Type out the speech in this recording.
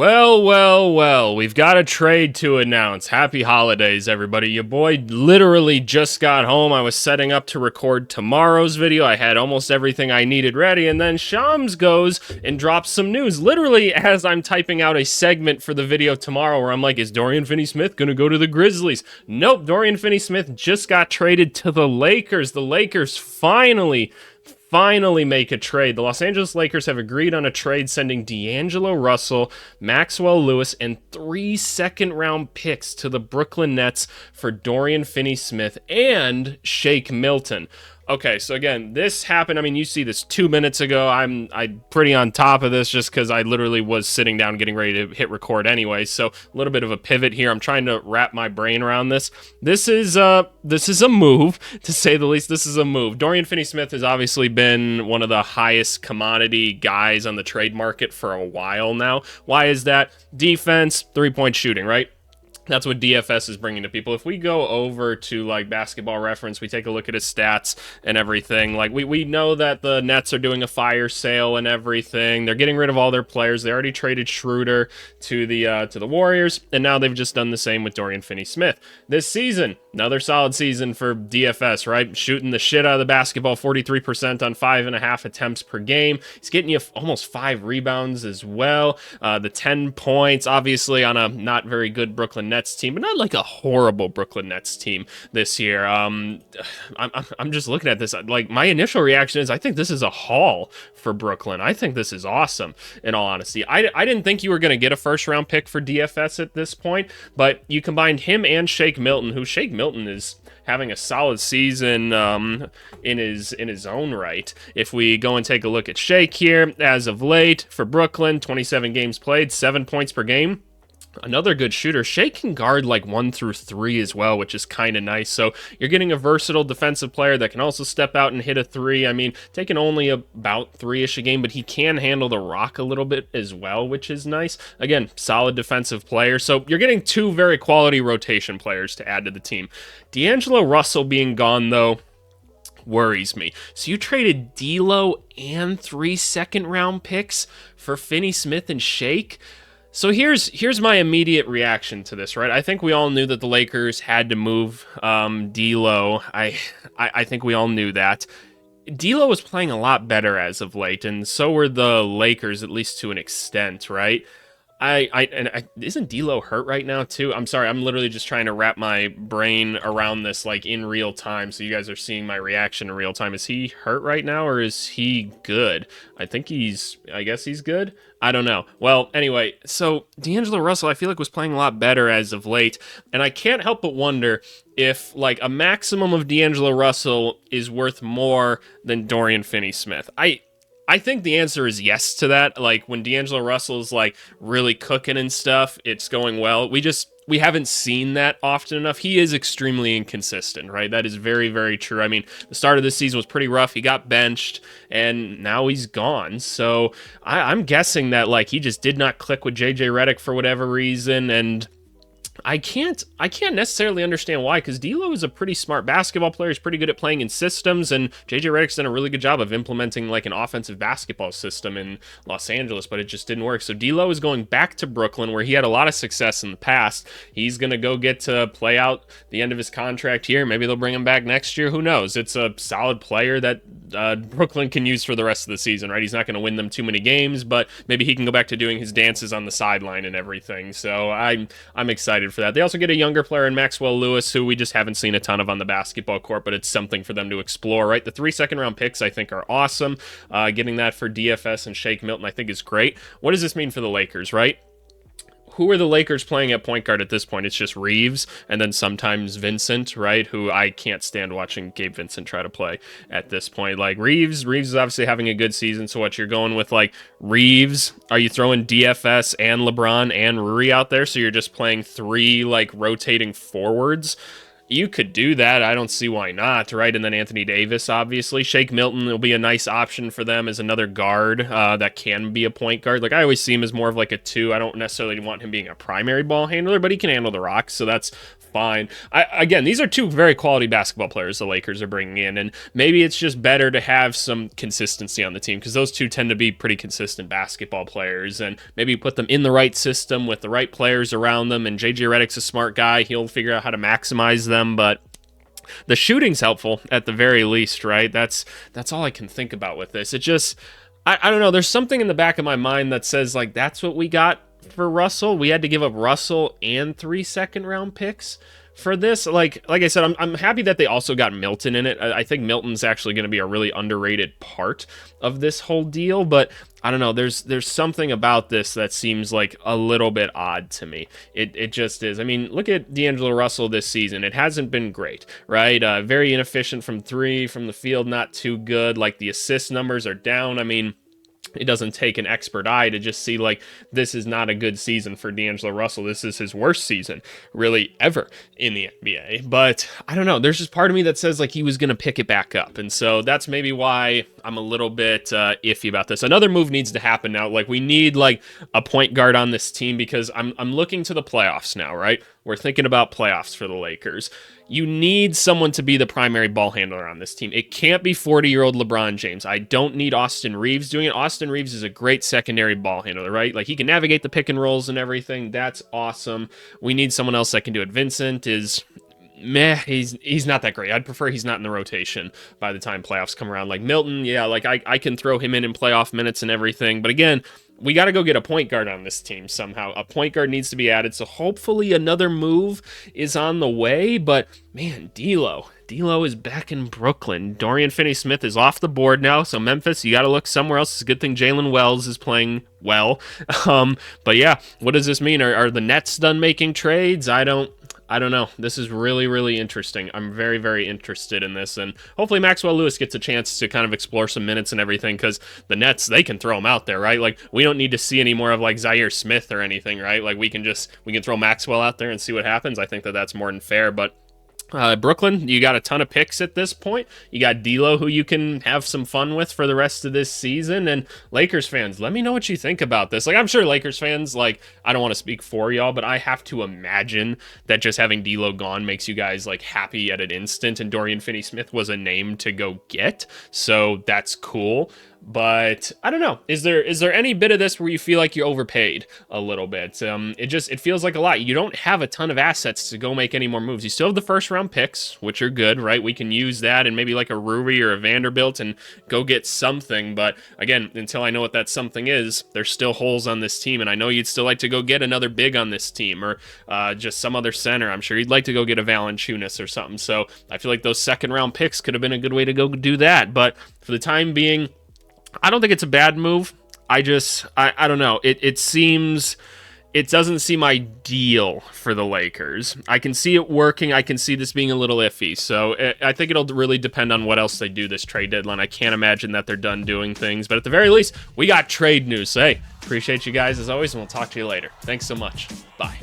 Well, we've got a trade to announce. Happy holidays, everybody. Your boy literally just got home. I was setting up to record tomorrow's video. I had almost everything I needed ready, and then Shams goes and drops some news. Literally, as I'm typing out a segment for the video tomorrow, where I'm like, is Dorian Finney-Smith gonna go to the Grizzlies? Nope, Dorian Finney-Smith just got traded to the Lakers. The Lakers finally make a trade. The Los Angeles Lakers have agreed on a trade sending D'Angelo Russell, Maxwell Lewis, and 3 second-round picks to the Brooklyn Nets for Dorian Finney-Smith and Shake Milton. Okay, so again, this happened, I mean, you see this 2 minutes ago. I'm pretty on top of this just because I literally was sitting down getting ready to hit record anyway, so a little bit of a pivot here. I'm trying to wrap my brain around this. This is a move, to say the least. This is a move. Dorian Finney-Smith has obviously been one of the highest commodity guys on the trade market for a while now. Why is that? Defense, three-point shooting, right? That's what DFS is bringing to people. If we go over to like Basketball Reference, we take a look at his stats and everything. Like we know that the Nets are doing a fire sale and everything. They're getting rid of all their players. They already traded Schroeder to the Warriors, and now they've just done the same with Dorian Finney-Smith. This season, another solid season for DFS, right? Shooting the shit out of the basketball, 43% on 5.5 attempts per game. He's getting you almost 5 rebounds as well. The 10 points, obviously on a not very good Brooklyn Nets team, but not like a horrible Brooklyn Nets team this year. I'm just looking at this. Like, my initial reaction is I think this is a haul for Brooklyn. I think this is awesome, in all honesty. I didn't think you were going to get a first-round pick for DFS at this point, but you combined him and Shake Milton, who Shake Milton is having a solid season in his own right. If we go and take a look at Shake here, as of late for Brooklyn, 27 games played, 7 points per game. Another good shooter. Shake can guard like 1 through 3 as well, which is kind of nice. So you're getting a versatile defensive player that can also step out and hit a 3. I mean, taking only about 3-ish a game, but he can handle the rock a little bit as well, which is nice. Again, solid defensive player. So you're getting 2 very quality rotation players to add to the team. D'Angelo Russell being gone, though, worries me. So you traded D'Lo and 3 second-round picks for Finney-Smith and Shake? So here's my immediate reaction to this, right? I think we all knew that the Lakers had to move D'Lo. I think we all knew that. D'Lo was playing a lot better as of late, and so were the Lakers, at least to an extent, right? Isn't D'Lo hurt right now too? I'm sorry, I'm literally just trying to wrap my brain around this like in real time, so you guys are seeing my reaction in real time. Is he hurt right now, or is he good? I guess he's good. I don't know. Well, anyway, so D'Angelo Russell, I feel like, was playing a lot better as of late, and I can't help but wonder if like a maximum of D'Angelo Russell is worth more than Dorian Finney-Smith. I think the answer is yes to that. Like, when D'Angelo Russell's like really cooking and stuff, it's going well. We haven't seen that often enough. He is extremely inconsistent, right? That is very, very true. I mean, the start of this season was pretty rough. He got benched, and now he's gone. So I'm guessing that like he just did not click with JJ Redick for whatever reason, and I can't necessarily understand why, because D'Lo is a pretty smart basketball player. He's pretty good at playing in systems, and JJ Redick's done a really good job of implementing like an offensive basketball system in Los Angeles, but it just didn't work. So D'Lo is going back to Brooklyn, where he had a lot of success in the past. He's going to go get to play out the end of his contract here. Maybe they'll bring him back next year. Who knows? It's a solid player that Brooklyn can use for the rest of the season, right? He's not going to win them too many games, but maybe he can go back to doing his dances on the sideline and everything. So I'm excited for that. They also get a younger player in Maxwell Lewis, who we just haven't seen a ton of on the basketball court, but it's something for them to explore, right? The 3 second-round picks, I think, are awesome. Getting that for DFS and Shake Milton, I think, is great. What does this mean for the Lakers, right? Who are the Lakers playing at point guard at this point? It's just Reeves and then sometimes Vincent, right? Who I can't stand watching Gabe Vincent try to play at this point. Like Reeves is obviously having a good season. So what, you're going with like Reeves? Are you throwing DFS and LeBron and Rui out there? So you're just playing 3 like rotating forwards? you could do that. I don't see why not, right? And then Anthony Davis, obviously. Shake Milton will be a nice option for them as another guard that can be a point guard. Like, I always see him as more of like a 2. I don't necessarily want him being a primary ball handler, but he can handle the rock, so that's fine. Again, these are 2 very quality basketball players the Lakers are bringing in, and maybe it's just better to have some consistency on the team, because those 2 tend to be pretty consistent basketball players, and maybe put them in the right system with the right players around them, and JJ Redick's a smart guy. He'll figure out how to maximize them, but the shooting's helpful at the very least, right? That's all I can think about with this. It just, I don't know, there's something in the back of my mind that says, like, that's what we got for Russell. We had to give up Russell and 3 second-round picks for this. Like I said, I'm happy that they also got Milton in it. I think Milton's actually going to be a really underrated part of this whole deal, but I don't know, there's something about this that seems like a little bit odd to me. It just is. I mean, look at D'Angelo Russell this season. It hasn't been great, right? Very inefficient from 3, from the field, not too good. Like, the assist numbers are down. I mean, it doesn't take an expert eye to just see, like, this is not a good season for D'Angelo Russell. This is his worst season, really, ever in the NBA. But I don't know. There's just part of me that says, like, he was going to pick it back up. And so that's maybe why I'm a little bit iffy about this. Another move needs to happen now. Like, we need, like, a point guard on this team, because I'm looking to the playoffs now, right? We're thinking about playoffs for the Lakers. You need someone to be the primary ball handler on this team. It can't be 40-year-old LeBron James. I don't need Austin Reeves doing it. Austin Reeves is a great secondary ball handler, right? Like, he can navigate the pick and rolls and everything. That's awesome. We need someone else that can do it. Vincent is meh. He's not that great. I'd prefer he's not in the rotation by the time playoffs come around. Like, Milton, yeah, like, I can throw him in playoff minutes and everything. But again, we got to go get a point guard on this team somehow. A point guard needs to be added, so hopefully another move is on the way. But, man, D'Lo is back in Brooklyn. Dorian Finney-Smith is off the board now, so Memphis, you got to look somewhere else. It's a good thing Jalen Wells is playing well. But, yeah, what does this mean? Are the Nets done making trades? I don't know. This is really, really interesting. I'm very, very interested in this, and hopefully Maxwell Lewis gets a chance to kind of explore some minutes and everything, because the Nets, they can throw him out there, right? Like, we don't need to see any more of, like, Zaire Smith or anything, right? Like, we can throw Maxwell out there and see what happens. I think that's more than fair, but Brooklyn, you got a ton of picks at this point. You got D'Lo, who you can have some fun with for the rest of this season. And Lakers fans, let me know what you think about this. Like, I'm sure Lakers fans, like, I don't want to speak for y'all, but I have to imagine that just having D'Lo gone makes you guys, like, happy at an instant. And Dorian Finney-Smith was a name to go get, so that's cool. But I don't know. Is there any bit of this where you feel like you overpaid a little bit? It feels like a lot. You don't have a ton of assets to go make any more moves. You still have the first round picks, which are good, right? We can use that and maybe like a Rui or a Vanderbilt and go get something. But again, until I know what that something is, there's still holes on this team. And I know you'd still like to go get another big on this team, or just some other center. I'm sure you'd like to go get a Valanciunas or something. So I feel like those second round picks could have been a good way to go do that. But for the time being, I don't think it's a bad move. I don't know. It doesn't seem ideal for the Lakers. I can see it working. I can see this being a little iffy. So I think it'll really depend on what else they do this trade deadline. I can't imagine that they're done doing things. But at the very least, we got trade news. So, hey, appreciate you guys as always, and we'll talk to you later. Thanks so much. Bye.